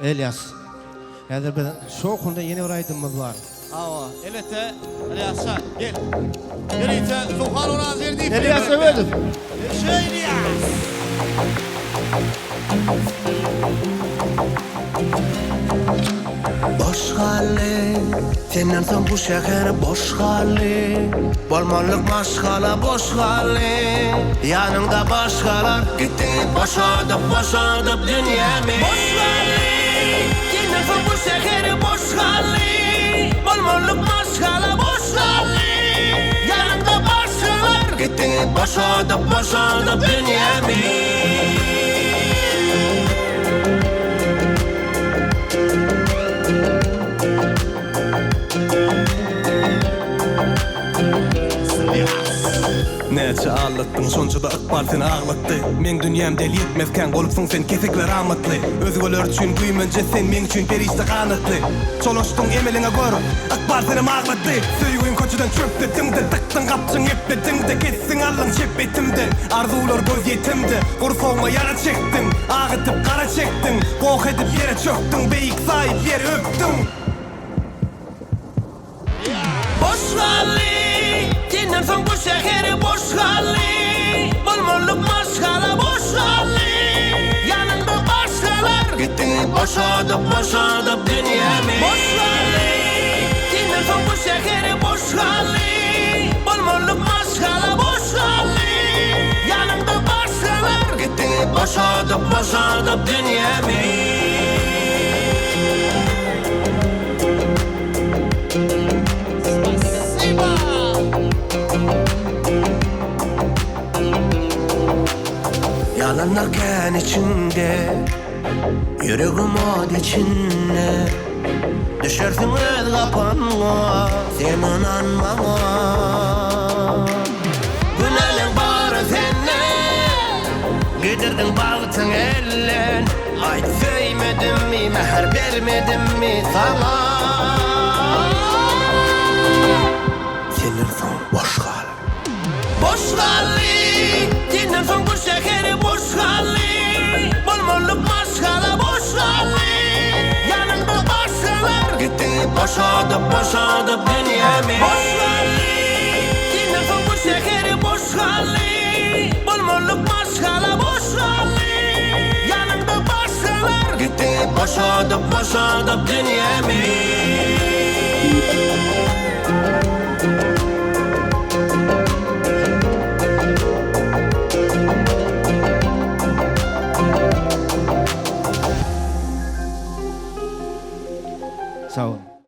Elias. Häzir bir şokunda yeni bir aydymyz bar. Awa, elbette Elias'a gel. Birlikte Sulhan Oraz verdi. Elias öwedip. Elias. Boş hali, senden son bu şehir boş hali. Bolmalık maşgala boş hali. Yanımda başkalar gitti boşadıp dünyamı. Boş hali, senden son bu şehir boş hali. Bolmalık maşgala boş hali. Yanımda başkalar gitti boşadıp dünyamı. Neçe ağlattın, sonça da akbar seni ağlattı. Men dünyam deli yetmezken golupsun sen kesekler amatlı. Özgöler üçün güymünce sen men üçün perişte kanatlı. Çoloştun emeline gör, akbar seni ağlattı. Söygüyüm koçudan çöp detimde, taktın kapçın ep detimde. Kessin allın çep etimde, arzular göz yetimde. Kursoğuma yara çektin, ağıtıp kara çektin. Bok edip yere çöktün, beyik sahip yere öptün. Boş hali, senden son bu şehir boş hali. Bolmalık maşgala boş hali. Yanında başkalar gitti boşadıp dünyamı. Boş hali, senden son bu şehir boş hali. Bolmalık maşgala boş hali. Yanında başkalar gitti boşadıp dünyamı. Yalanlarken içinde, yüreğim od içinde. Düşersin öz kapanma, sen inanmama. Günahın bağrı senne, gidirdin bağıtın ellen. Ay söymedim mi, meher vermedim mi sana? Senin son boş hal. Boş hali, senden son bu şehir boş hali. Bolmalık maşgala boş hali. Yanında başkalar gitti boşadıp dünyamı. Boş hali, senden son bu şehir boş hali. Bolmalık maşgala boş hali. Yanında başkalar gitti boşadıp dünyamı. Sağ olun.